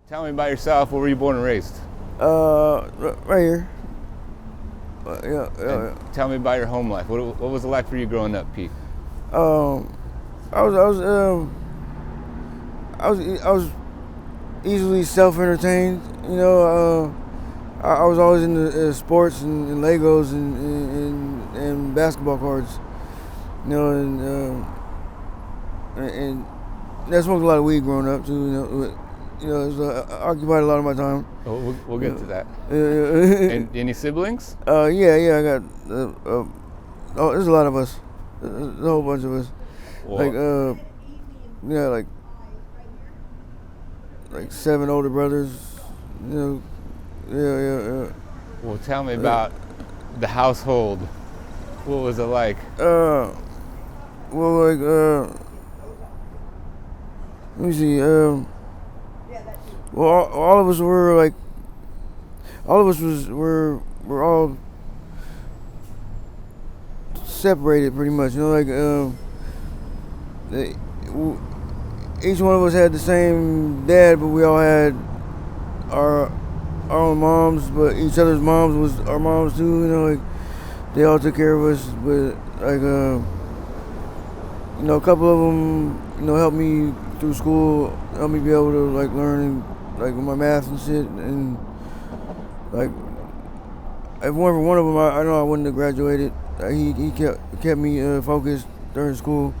Tell me about yourself. Where were you born and raised? Right here. And tell me about your home life. What was it like for you growing up, Pete? Um, I was easily self-entertained. I was always into sports and Legos and basketball cards. And I smoked a lot of weed growing up too. It was, occupied a lot of my time. We'll get to that. Yeah. And any siblings? I got. There's a lot of us. There's a whole bunch of us. Well, Like 7 older brothers. Yeah. Well, tell me about the household. What was it like? Let me see. All of us were like, all of us were all separated pretty much. Each one of us had the same dad, but we all had our own moms. But each other's moms was our moms too. They all took care of us. But a couple of them, helped me through school, helped me be able to learn with my math and shit. And if one for one of them, I know I wouldn't have graduated. He kept me focused during school.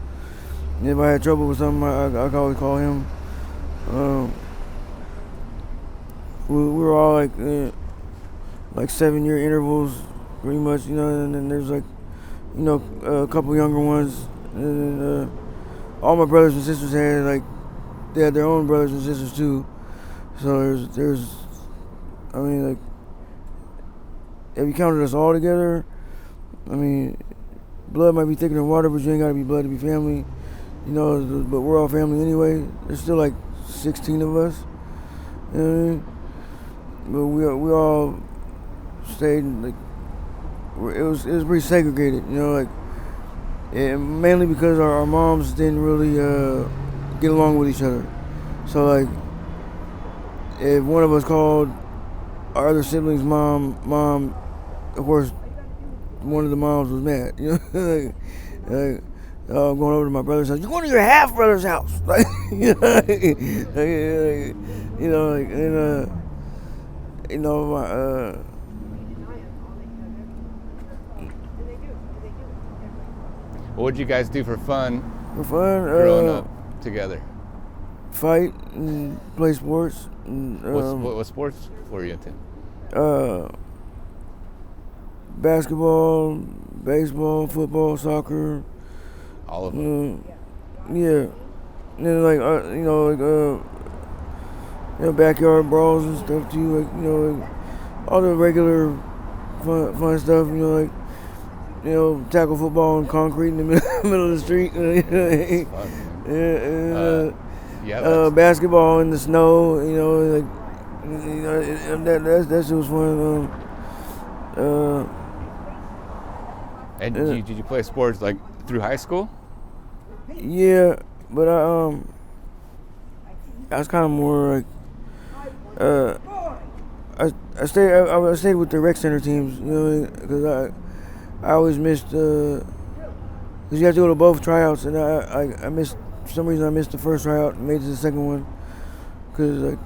And if I had trouble with something, I could always call him. We were all like 7-year intervals, pretty much, and then there's a couple younger ones. And all my brothers and sisters they had their own brothers and sisters too. So if you counted us all together, blood might be thicker than water, but you ain't gotta be blood to be family. But we're all family anyway. There's still like 16 of us. You know what I mean? But we all stayed it was pretty segregated. And mainly because our moms didn't really get along with each other. So if one of us called our other sibling's mom, of course, one of the moms was mad. Going over to my brother's house. You're going to your half brother's house. What did you guys do for fun? For fun, growing up together. Fight and play sports. And, what sports were you into? Basketball, baseball, football, soccer. All of them. Yeah. And then backyard brawls and stuff too. All the regular fun stuff. Tackle football on concrete in the middle of the street. Basketball in the snow. That shit was fun. And did you play sports through high school? Yeah, but I was kind of more I stayed with the rec center teams, because I always missed because you have to go to both tryouts, and I missed, for some reason I missed the first tryout and made it to the second one because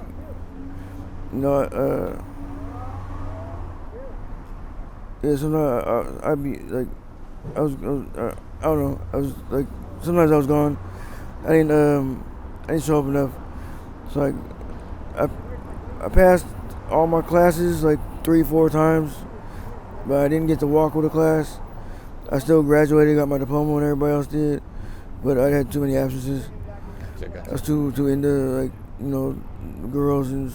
sometimes I'd be I don't know, sometimes I was gone. I didn't show up enough. So I passed all my classes 3-4 times, but I didn't get to walk with a class. I still graduated, got my diploma when everybody else did, but I had too many absences. Gotcha. I was too into girls and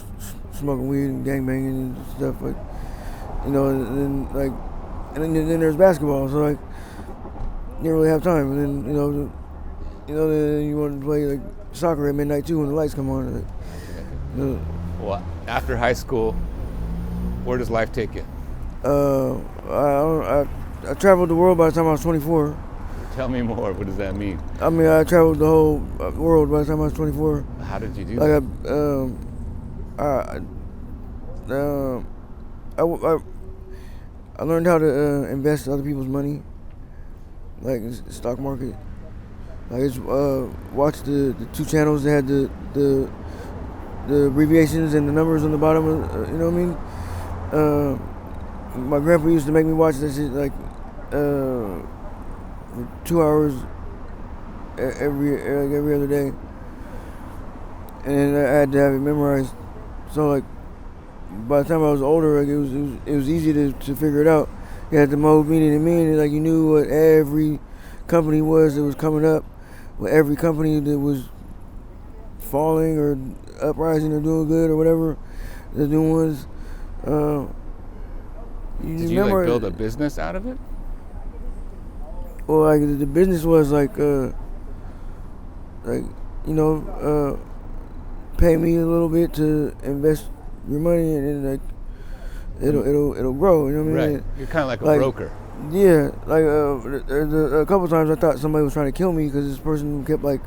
smoking weed and gangbanging and stuff and then there's basketball, so you didn't really have time. And then then you want to play soccer at midnight too when the lights come on. Well, after high school, where does life take you? I traveled the world by the time I was 24. Tell me more. What does that mean? I traveled the whole world by the time I was 24. How did you do that? I, um, I, I, I learned how to invest other people's money, like in the stock market. I just watched the two channels that had the abbreviations and the numbers on the bottom. You know what I mean? My grandpa used to make me watch that shit like for 2 hours every other day, and I had to have it memorized. So like by the time I was older, like it was easy to figure it out. You had the mode, meaning, and meaning. Like you knew what every company was that was coming up, what every company that was falling or uprising or doing good or whatever the new ones. Did you like build a business out of it? Well, like the business was like you know, pay me a little bit to invest your money, and then like it'll grow. You know what I mean? Right. You're kind of like a Like, broker. yeah, like a couple times I thought somebody was trying to kill me because this person kept like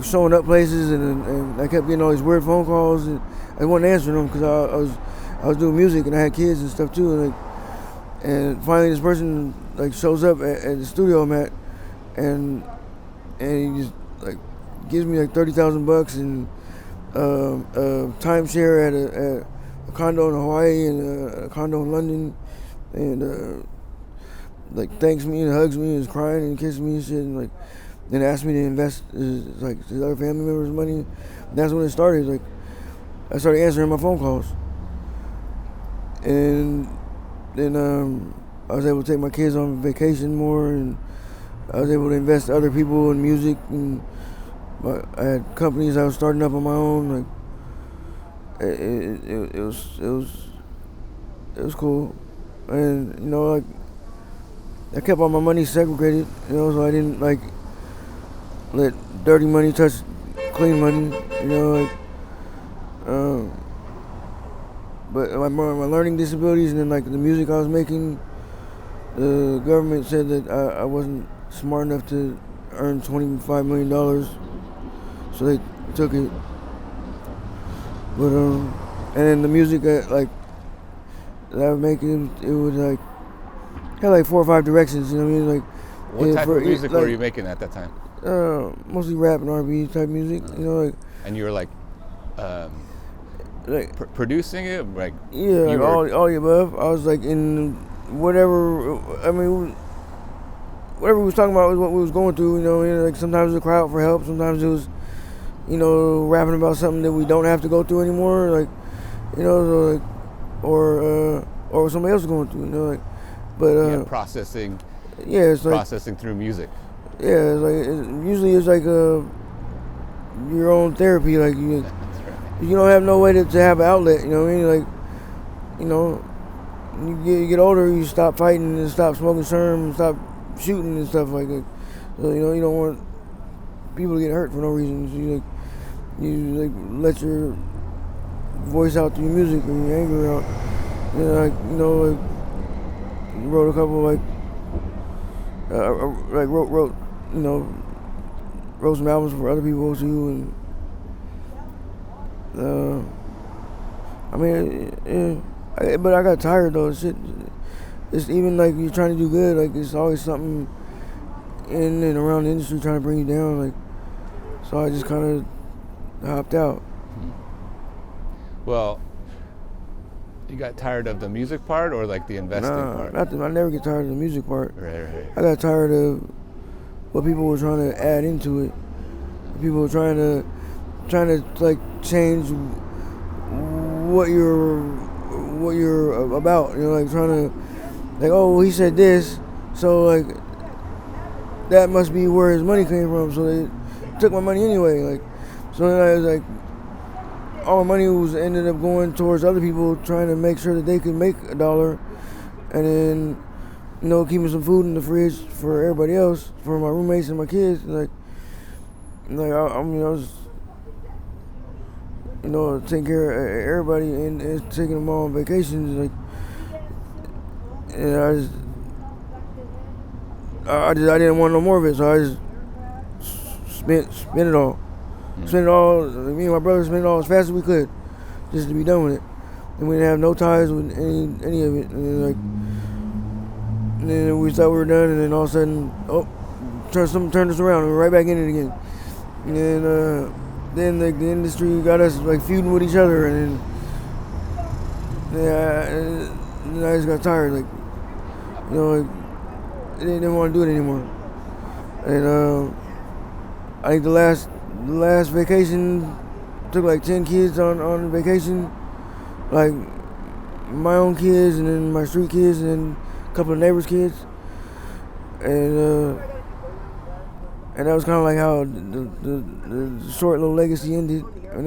showing up places, and I kept getting all these weird phone calls, and I wasn't answering them because I was doing music and I had kids and stuff too, and finally this person like shows up at the studio I'm at, and he just like gives me like $30,000 and timeshare at a condo in Hawaii and a condo in London, and like thanks me and hugs me and is crying and kisses me and shit, and like then asked me to invest his other family members' money. And that's when it started. Like I started answering my phone calls, and then I was able to take my kids on vacation more, and I was able to invest other people in music, and I had companies I was starting up on my own. Like it was cool, and you know like I kept all my money segregated, you know, so I didn't like let dirty money touch clean money, you know, like. But my learning disabilities and then like the music I was making, the government said that I wasn't smart enough to earn $25 million, so they took it. But and then the music that I was making, it was like had like 4 or 5 directions. You know what I mean? Like what type of music were you making at that time? Mostly rap and R&B type music. You know, like. And you were like producing it, like yeah, like all the above. I was like in whatever. I mean, whatever we was talking about was what we was going through. You know, like sometimes it was a cry out for help. Sometimes it was, you know, rapping about something that we don't have to go through anymore. Like, you know, so like, or somebody else is going through. You know, like, but processing. Yeah, it's like processing through music. Yeah, it's like usually it's like your own therapy. Like you don't have no way to have an outlet. You know what I mean? Like, you know, you get older, you stop fighting and stop smoking sherm and stop shooting and stuff like that. So you know you don't want people to get hurt for no reason. So you let your voice out through your music and your anger out. And wrote a couple wrote some albums for other people too, and I mean, but I got tired though. Shit, it's even like you're trying to do good, like it's always something in and around the industry trying to bring you down. Like, so I just kind of hopped out. Well, you got tired of the music part or like the investing part? I never get tired of the music part. Right. I got tired of what people were trying to add into it. People were trying to like change what you're about. You know, like trying to like, oh, well, he said this, so like that must be where his money came from. So they took my money anyway. Like, so then I was like, all my money ended up going towards other people trying to make sure that they could make $1, and then, you know, keeping some food in the fridge for everybody else, for my roommates and my kids. I was, you know, taking care of everybody and taking them all on vacations. Like, and I didn't want no more of it, so I just spent it all. Spend it all. Me and my brother spent it all as fast as we could, just to be done with it. And we didn't have no ties with any of it. And then we thought we were done, and then all of a sudden, something turned us around, and we're right back in it again. And then the industry got us like feuding with each other, and then I just got tired. Like, I didn't want to do it anymore. And I think the last vacation took like 10 kids on vacation, like my own kids, and then my street kids, and then a couple of neighbors' kids, and that was kind of like how the short little legacy ended. And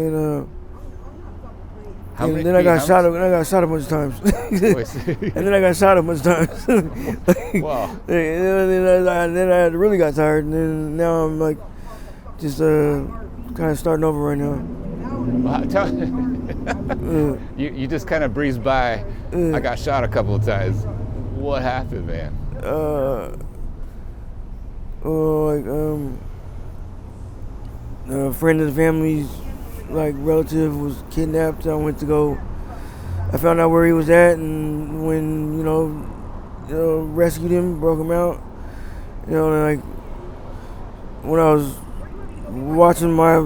then I got shot a bunch of times. And then I got shot a bunch of times. Wow. And then I really got tired, and then now I'm like just kind of starting over right now. You just kind of breezed by. I got shot a couple of times. What happened, man? A friend of the family's like relative was kidnapped. I found out where he was at, and when rescued him, broke him out. Like when I was watching my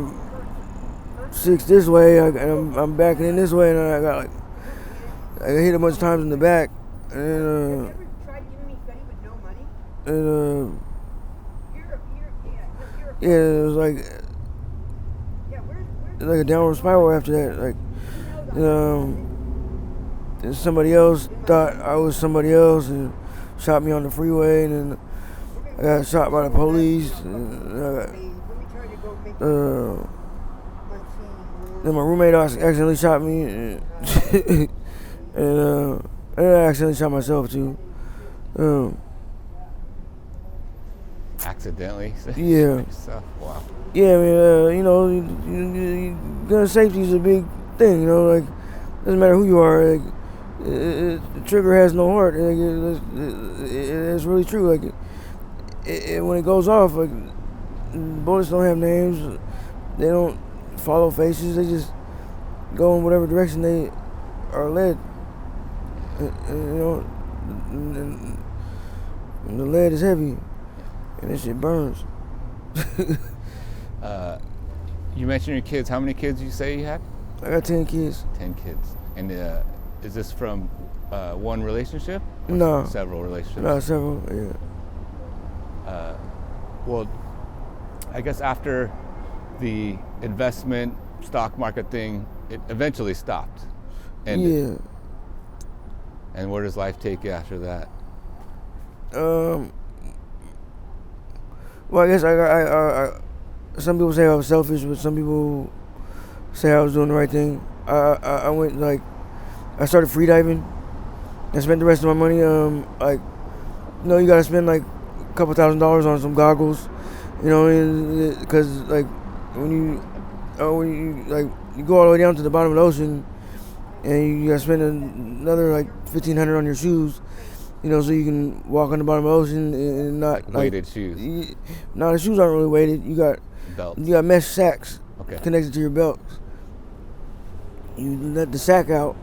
6 this way, I'm backing in this way, and I hit a bunch of times in the back, and yeah, it was like a downward spiral after that. And somebody else thought I was somebody else and shot me on the freeway, and then I got shot by the police. Then my roommate accidentally shot me, and I accidentally shot myself too. Accidentally? Yeah. Wow. Yeah, I mean, gun safety is a big thing. Doesn't matter who you are. The trigger has no heart. It's really true. When it goes off, bullets don't have names. They don't follow faces. They just go in whatever direction they are led. And the lead is heavy, and that shit burns. You mentioned your kids. How many kids you say you had? I got 10 kids. 10 kids. And is this from one relationship? No. Several relationships? No, several, yeah. Well, I guess after the investment stock market thing, it eventually stopped. Yeah. And where does life take you after that? Well, I guess I some people say I was selfish, but some people say I was doing the right thing. I went I started free diving. I spent the rest of my money. You gotta spend a couple $1,000s on some goggles, because when you go all the way down to the bottom of the ocean, and you gotta spend another $1,500 on your shoes, so you can walk on the bottom of the ocean and not weighted shoes. No, the shoes aren't really weighted. You got belts. You got mesh sacks connected to your belts. You let the sack out,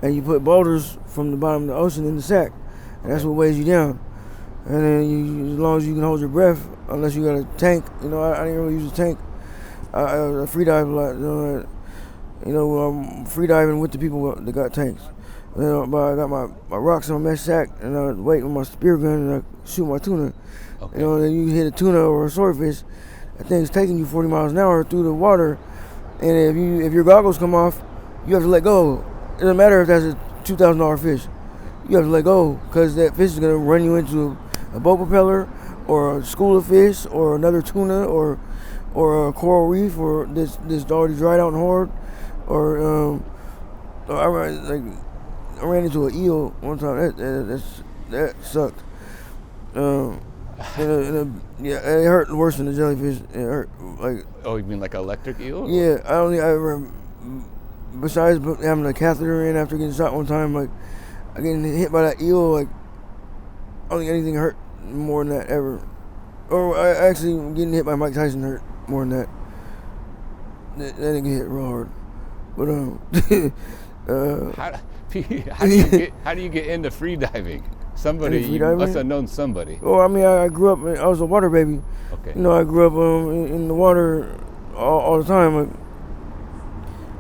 and you put boulders from the bottom of the ocean in the sack, and that's what weighs you down. And then as long as you can hold your breath, unless you got a tank. I didn't really use a tank. I free dive a lot. I'm free diving with the people that got tanks. But I got my rocks in my mesh sack, and I wait with my spear gun, and I shoot my tuna. Okay. Then you hit a tuna or a swordfish, that thing's taking you 40 miles an hour through the water, and if your goggles come off, you have to let go. It doesn't matter if that's a $2,000 fish. You have to let go, because that fish is gonna run you into a boat propeller, or a school of fish, or another tuna, or a coral reef, or this already dried out and hard, or I ran into an eel one time. That sucked. Yeah, it hurt worse than the jellyfish. It hurt Oh, you mean like electric eel? Yeah, I don't think I ever. Besides having a catheter in after getting shot one time, getting hit by that eel, I don't think anything hurt more than that ever. Or actually, getting hit by Mike Tyson hurt more than that. that nigga hit real hard. But How do you get into free diving? Somebody, Free you diving? must have known somebody. well, I mean, I grew up. I was a water baby. Okay. You know, I grew up in the water all the time. Like,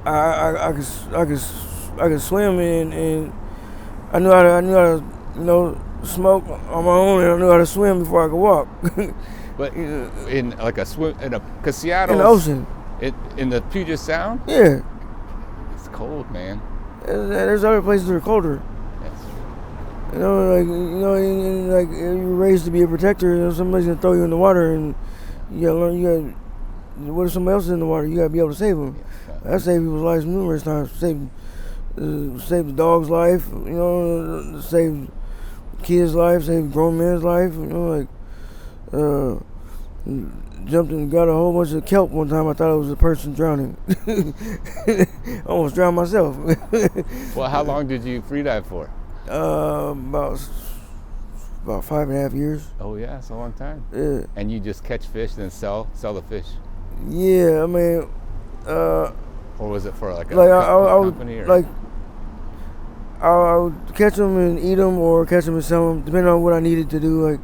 I could swim and I knew how to smoke on my own, and I knew how to swim before I could walk. But in like a swim, because Seattle, in the ocean. in the Puget Sound, Yeah, it's cold, man. there's other places that are colder. That's You know, and like you're raised to be a protector. You know, somebody's gonna throw you in the water, and you gotta learn. What if somebody else is in the water? You gotta be able to save them. yeah. I saved people's lives numerous times. Saved the dog's life. You know, saved kids' life. Saved grown men's life. You know, like jumped and got a whole bunch of kelp one time. I thought it was a person drowning. I almost drowned myself. Well, how long did you free dive for? About 5.5 years. Oh yeah, it's a long time. Yeah. And you just catch fish, then sell the fish, Yeah, I mean, or was it for like a like I would company? Or? like I would catch them and eat them, or catch them and sell them, depending on what I needed to do. Like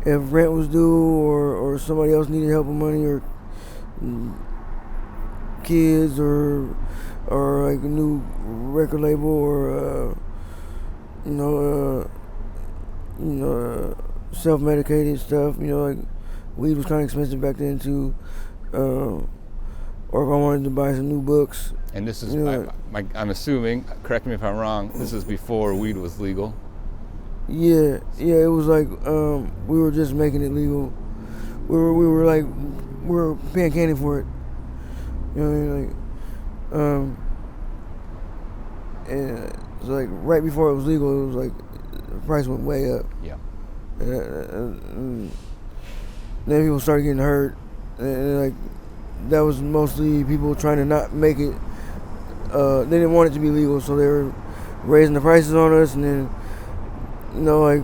if rent was due, or somebody else needed help with money, or kids, or like a new record label, or self-medicated stuff. You know, like weed was kind of expensive back then too. Or if I wanted to buy some new books. And this is, you know, I'm assuming, correct me if I'm wrong, this is before weed was legal. Yeah, it was like we were just making it legal. We were paying candy for it. You know what I mean? Like, and it was like right before it was legal, it was like the price went way up. Yeah. And then people started getting hurt, and like that was mostly people trying to not make it. They didn't want it to be legal, so they were raising the prices on us, and then like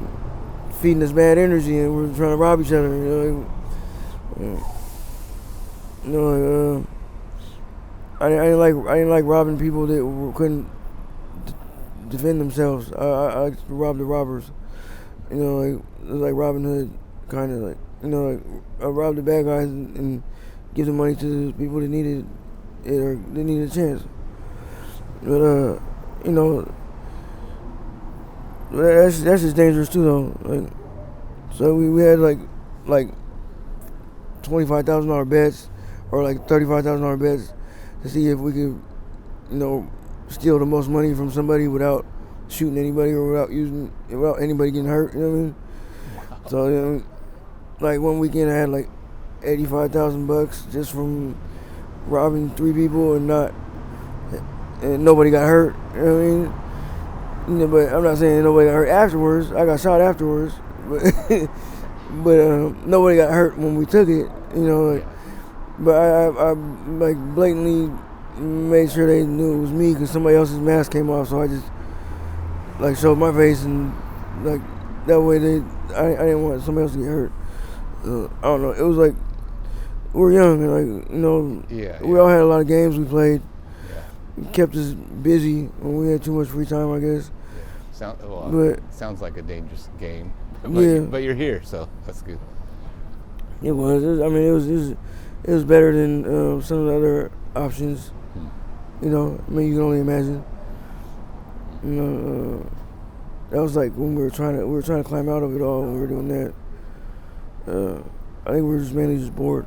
feeding us bad energy, and we're trying to rob each other. I didn't like robbing people that couldn't defend themselves. I like to rob the robbers. Like it was like Robin Hood, kind of like like I robbed the bad guys and give the money to the people that needed it or they needed a chance. But that's just dangerous too though. Like, so we had like $25,000 bets or like $35,000 bets to see if we could steal the most money from somebody without shooting anybody or without anybody getting hurt. You know what I mean? Wow. So like one weekend I had like $85,000 just from robbing 3 people and nobody got hurt. You know what I mean? But I'm not saying nobody got hurt afterwards. I got shot afterwards, but nobody got hurt when we took it. But I like blatantly made sure they knew it was me because somebody else's mask came off. So I just like showed my face and like that way I didn't want somebody else to get hurt. I don't know. It was like we were young and we all had a lot of games we played. It kept us busy when we had too much free time, I guess. Yeah. Sounds like a dangerous game. But you're here, so that's good. It was. It was better than some of the other options. You can only imagine. That was like when we were trying to climb out of it all when we were doing that. I think we were just mainly just bored.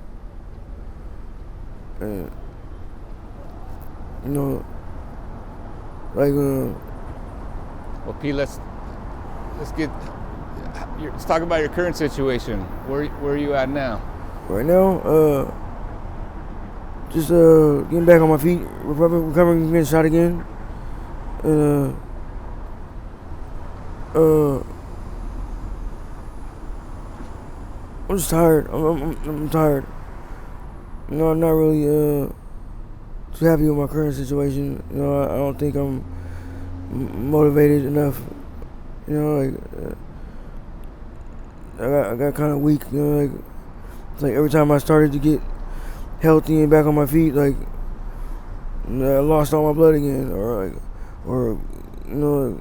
Well, P, let's talk about your current situation. Where are you at now? Right now, just getting back on my feet, recovering from getting shot again. I'm just tired. I'm tired. I'm not really too happy with my current situation. I don't think I'm motivated enough. I got kind of weak. It's like every time I started to get healthy and back on my feet, like I lost all my blood again, or you know,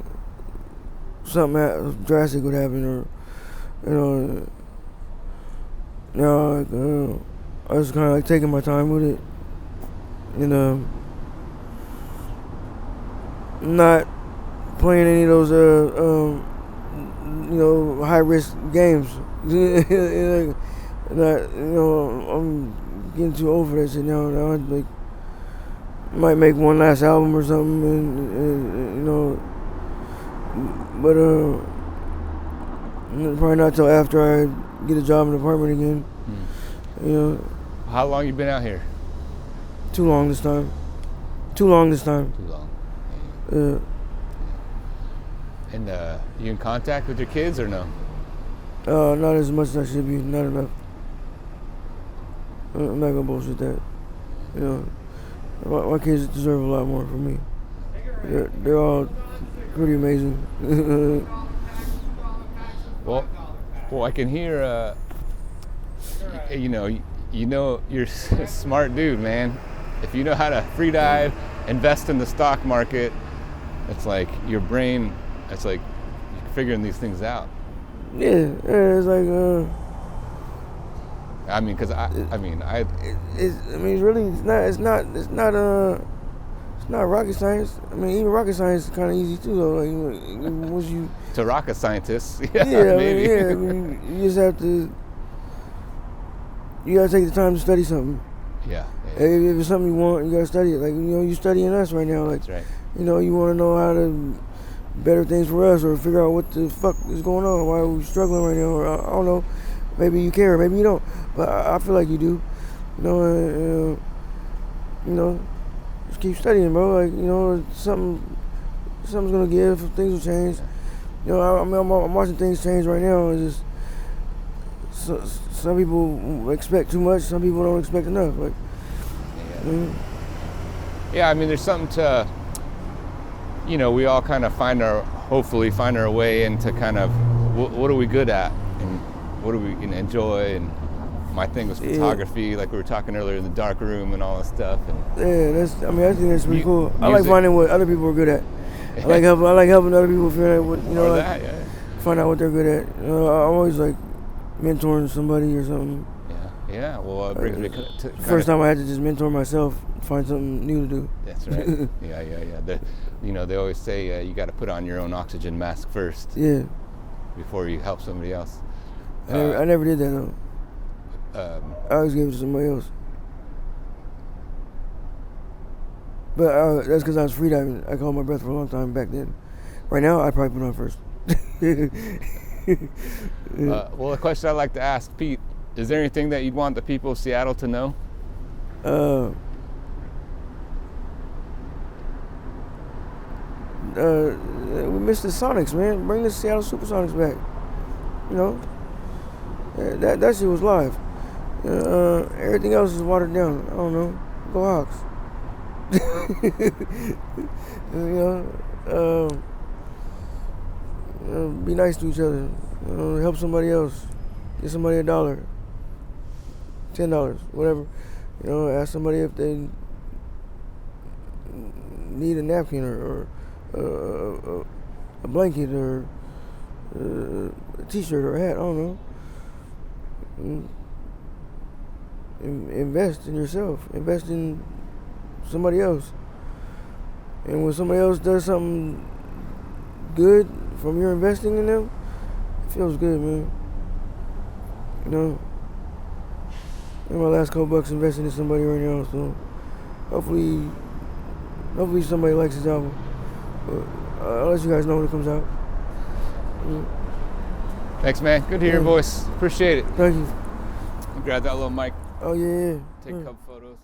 something drastic would happen, or you know, like, I was kind of like taking my time with it, and not playing any of those high risk games. Like, not, I'm getting too old for that shit now. Now I'd like might make one last album or something, and but probably not till after I get a job in the apartment again. How long you been out here? Too long this time. Too long. And you in contact with your kids or no? Not as much as I should be. Not enough. I'm not gonna bullshit that. My kids deserve a lot more from me. They're all pretty amazing. Well, I can hear. You're a smart dude, man. If you know how to free dive, invest in the stock market, it's like your brain. It's like you're figuring these things out. Yeah, it's like. I mean, because it's not rocket science. I mean, even rocket science is kind of easy too, though. Like once you to rocket scientists, maybe. You just have to. You gotta take the time to study something. Yeah. If it's something you want, you gotta study it. Like you're studying us right now. Like, that's right. You want to know how to better things for us, or figure out what the fuck is going on, why we're struggling right now. Or I don't know. Maybe you care, maybe you don't. But I feel like you do. Just keep studying, bro. Like, something's gonna give. Things will change. I'm watching things change right now. It's just some people expect too much. Some people don't expect enough. Like, yeah. I mean, there's something to. We all kind of hopefully find our way into kind of what are we good at and what do we enjoy. And my thing was photography, like we were talking earlier in the dark room and all that stuff. And I think that's pretty cool. I like finding what other people are good at. I like helping other people figure out what find out what they're good at. I'm always like mentoring somebody or something. Yeah. Well, it brings me to first time I had to just mentor myself, find something new to do. That's right. Yeah. They always say you got to put on your own oxygen mask first. Yeah. Before you help somebody else. I never did that though. I always gave it to somebody else. But that's because I was freediving. I caught my breath for a long time back then. Right now, I'd probably put on first. Well, the question I'd like to ask, Pete, is there anything that you'd want the people of Seattle to know? We miss the Sonics, man. Bring the Seattle Supersonics back. That shit was live. Everything else is watered down. I don't know. Go Hawks. Be nice to each other. Help somebody else. Get somebody $1, $10, whatever. Ask somebody if they need a napkin or a blanket or a t-shirt or a hat. I don't know. Invest in yourself. Invest in somebody else. And when somebody else does something good from your investing in them, it feels good, man. And my last couple bucks investing in somebody right now, so hopefully somebody likes this album. But I'll let you guys know when it comes out. Thanks, man. Good to hear your voice. Appreciate it. Thank you. Grab that little mic. Oh, yeah. Take a couple photos.